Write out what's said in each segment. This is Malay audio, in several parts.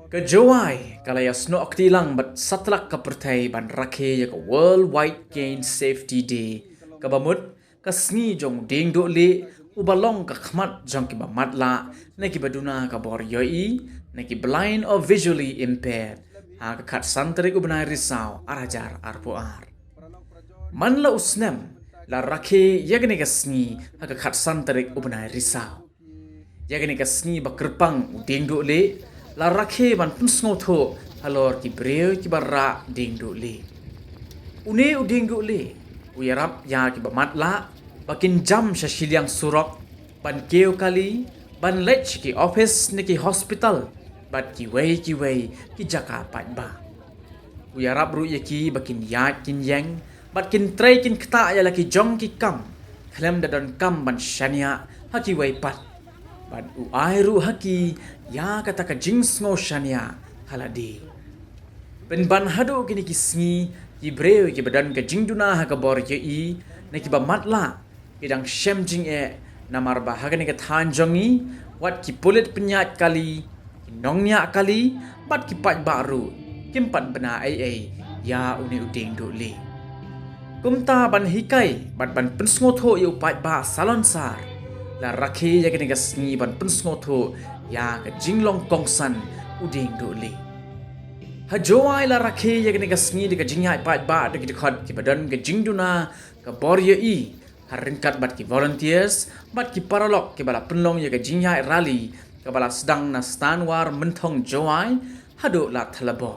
Kejawai kalau ya sno aktilang bat satlak ka pertai ban rakhe ya ka World White Cane Safety Day ka bamut ka sngi jong ding do le ubalong ka khmat jong ki ba matla na ki baduna ka bor yoi na ki blind or visually impaired ha ka khat santrik ubnai risau arajar arpuar manla usnem la rakhe yagne ka sngi ha ka khat santrik ubnai risau yagne ka sngi ba kerpang ding do le la rakhe ban pun snotho halor ki breu ki barra ding do le une uding do le uyarap ya ki bamat la bakin jam shashiliang surok ban keu kali ban lech ki office ni ki hospital bat ki wei ki jaka pat ba uyarap ru ye ki bakin ya kin yang bat kin trai kin kta ya la ki jong ki kam khlem da don kam ban shania ha ki wei pat ban u airu haki ya kata ka jings ngo shania haladi ben ban hado kini kisngi ki breu ki badan ka jingduna ha ka bor ye i na ki ba matla idang shem jing e namar ba ha ka than jongi wat ki pulit penyat kali ki nongnya kali bat ki pat baru kimpat bena ai ya uni uding do le kumta ban hikai bat ban pensngotho yu pat ba salon sar la rakhe ya kini gasngi ban pensngotho ya ka jinglong kongsan uding do le hajowai la rakhe ya kini gasngi de ka jingai pat ba de ki khot ki badan ka jingduna ka bor ye i harinkat bat ki volunteers bat ki paralok ki bala penlong ya ka jingai rally ka bala sedang na stanwar menthong jowai hado la thalabo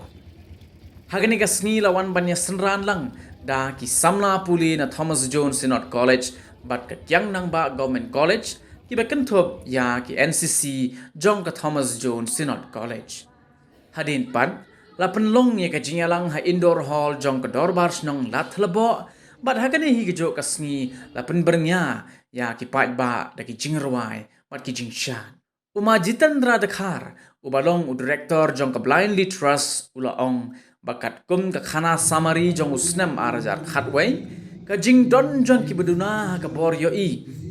hagani gasngi lawan banya senran lang da ki samla puli na Thomas Jones Synod College bat ka tiang nang ba government college ki ba kenthop ya ki NCC jong ka Thomas Jones Synod College hadin pan la penlong ye ka jingalang ha indoor hall jong ka dorbar snong la thlabo bat hagani hi ki jo ka sngi la penbernya ya ki pat ba da ki jingrawai bat ki jingshan uma jitendra dekhar ubalong u director jong ka blindly trust ulaong bakat kum ka khana samari jong usnem arajar khatwai ka jingdon jong ki beduna ka bor yo i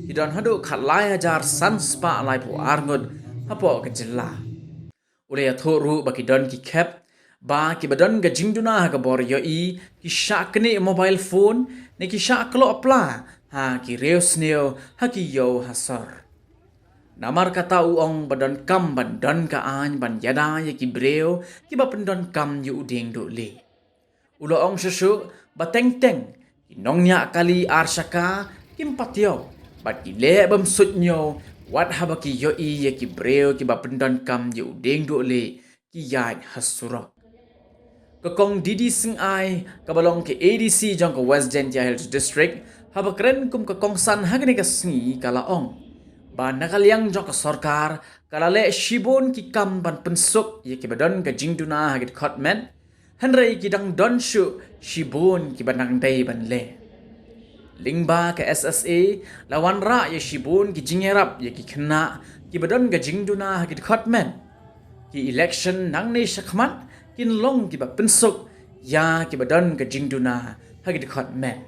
hidon hadu khat lai hajar sanspa lai pu arngod hapo ka jilla ule ya thoru baki don ki khep ba ki bedon ga jingduna ka bor yo i ki shakne mobile phone ne ki shaklo apla ha ki reusneo ha ki yo hasar namar kata uong badon kam bandon ka an ban yada ye ki breo ki ba pendon kam yu uding do le ulo ong susu bateng teng nongnya kali arshaka kim patyo bat ki le bam sutnyo wat habaki yo i ye ki breo ki ba pendon kam yu uding do le ki yai hasurok kokong didi sing ai kabalong ke ADC jong ka West Jentia Hills District habakren kum ka kongsan hagni ka sngi kala ong ba nakaliang jong ka sarkar kalale shibon ki kam ban pensuk ye ki badon ka jingduna hagit khotmen hanrei ki dang don shu shibon ki banang dai ban le lingba ka SSA lawan ra ye shibon ki jingerap ye ki khna ki badon ka jingduna hagit khotmen ki election nang ne shakmat kin long ki ba pensuk ya ki badon ka jingduna hagit khotmen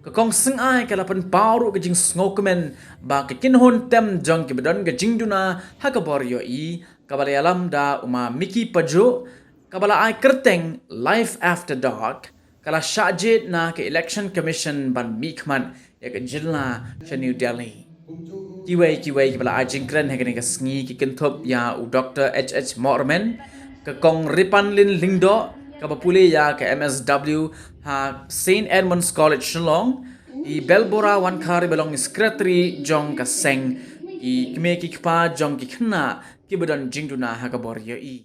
ka kong sing ai ka lapan pauru ka jing sngokemen ba ka kinhon tem jong ki badon ka jingduna ha ka bor yo i ka bala alam da uma miki pajo ka bala ai kerteng life after dark kala shajet na ka election commission ban mikman ya ka jilla cha New Delhi kiwei ki bala ai jingkren ha ka sngi ki kinthop ya u Dr. H Morman ka kong ripan lin lingdo kapapuli ya ke MSW ha St. Edmunds College Shillong i Belbora wan kari belong secretary jong ka seng i kme ki kpa jong ki khna ki bedon jingduna ha ka bor yo i